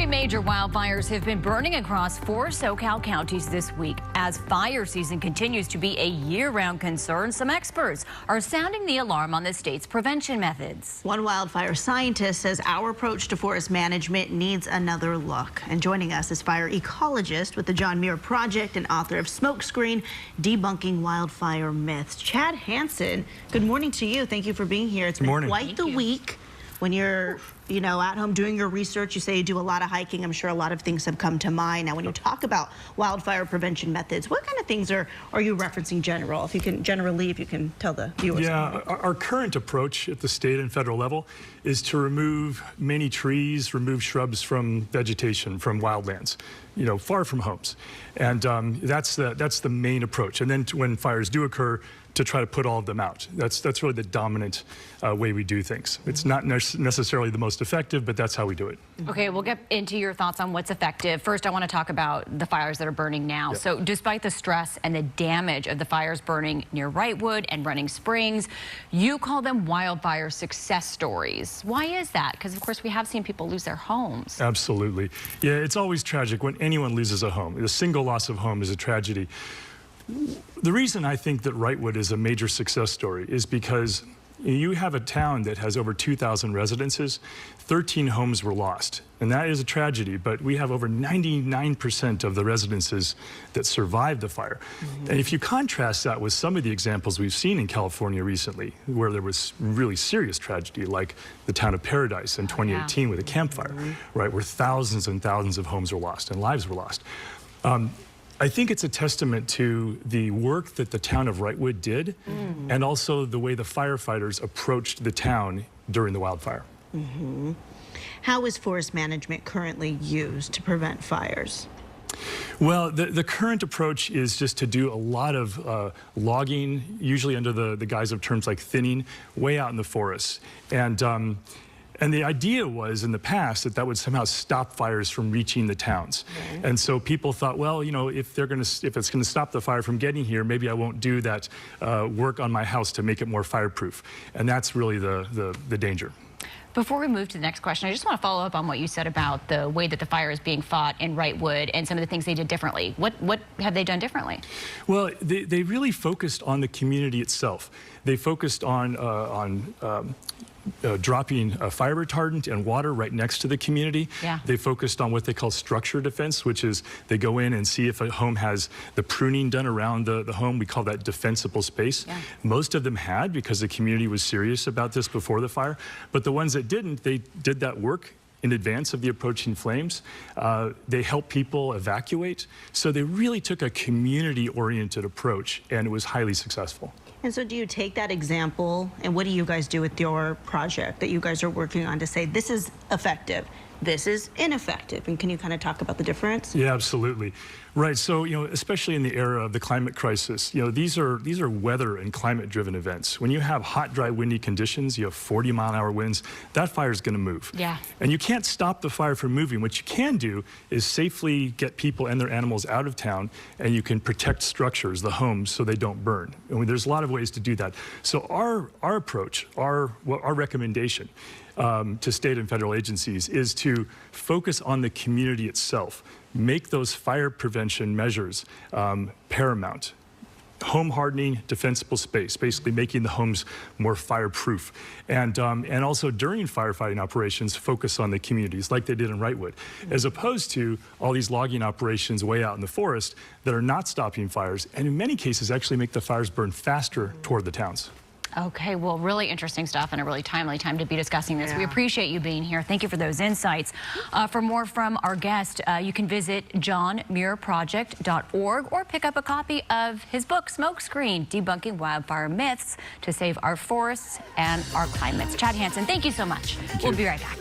major wildfires have been burning across 4 SoCal counties this week. As fire season continues to be a year-round concern, some experts are sounding the alarm on the state's prevention methods. One wildfire scientist says our approach to forest management needs another look. And joining us is fire ecologist with the John Muir Project and author of Smokescreen, Debunking Wildfire Myths, Chad Hanson. Good morning to you. Thank you for being here. It's been quite the week. When you're, at home doing your research, you say you do a lot of hiking. I'm sure a lot of things have come to mind. Now, when you talk about wildfire prevention methods, what kind of things are you referencing if you can tell the viewers. Yeah, our current approach at the state and federal level is to remove many trees, remove shrubs from vegetation, from wildlands, far from homes. And that's the main approach. And then when fires do occur, to try to put all of them out. That's really the dominant way we do things. It's not necessarily the most effective, but that's how we do it. Okay, we'll get into your thoughts on what's effective. First, I want to talk about the fires that are burning now. Yep. So despite the stress and the damage of the fires burning near Wrightwood and Running Springs, you call them wildfire success stories. Why is that? Because, of course, we have seen people lose their homes. Absolutely. Yeah, it's always tragic when anyone loses a home. The single loss of home is a tragedy. The reason I think that Wrightwood is a major success story is because you have a town that has over 2,000 residences, 13 homes were lost. And that is a tragedy, but we have over 99% of the residences that survived the fire. And if you contrast that with some of the examples we've seen in California recently, where there was really serious tragedy, like the town of Paradise in 2018 with a campfire, right, where thousands and thousands of homes were lost and lives were lost. I think it's a testament to the work that the town of Wrightwood did and also the way the firefighters approached the town during the wildfire. How is forest management currently used to prevent fires? Well, the current approach is just to do a lot of logging, usually under the guise of terms like thinning, way out in the forests. And the idea was in the past that would somehow stop fires from reaching the towns. And so people thought, well, if it's gonna stop the fire from getting here, maybe I won't do that work on my house to make it more fireproof. And that's really the danger. Before we move to the next question, I just want to follow up on what you said about the way that the fire is being fought in Wrightwood and some of the things they did differretly. What have they done differently? Well, they really focused on the community itself. They focused on dropping fire retardant and water right next to the community. They focused on what they call structure defense, which is they go in and see if a home has the pruning done around the home. We call that defensible space. Most of them had, because the community was serious about this before the fire. But the ones that didn't, they did that work in advance of the approaching flames. They helped people evacuate. So they really took a community-oriented approach, and it was highly successful. And so do you take that example, and what do you guys do with your project that you guys are working on to say this is effective, this is ineffective? And can you kind of talk about the difference? Yeah, absolutely. Right, so, especially in the era of the climate crisis, these are weather and climate-driven events. When you have hot, dry, windy conditions, you have 40-mile-an-hour winds, that fire is going to move. And you can't stop the fire from moving. What you can do is safely get people and their animals out of town, and you can protect structures, the homes, so they don't burn. There's a lot of ways to do that. So our approach, our recommendation to state and federal agencies is to focus on the community itself. Make those fire prevention measures paramount. Home hardening, defensible space, basically making the homes more fireproof. And also during firefighting operations, focus on the communities like they did in Wrightwood, as opposed to all these logging operations way out in the forest that are not stopping fires, and in many cases actually make the fires burn faster toward the towns. Okay, well, really interesting stuff and a really timely time to be discussing this. We appreciate you being here. Thank you for those insights. For more from our guest, you can visit johnmuirproject.org or pick up a copy of his book, Smokescreen, Debunking Wildfire Myths to Save Our Forests and Our Climates. Chad Hanson, thank you so much. We'll be right back.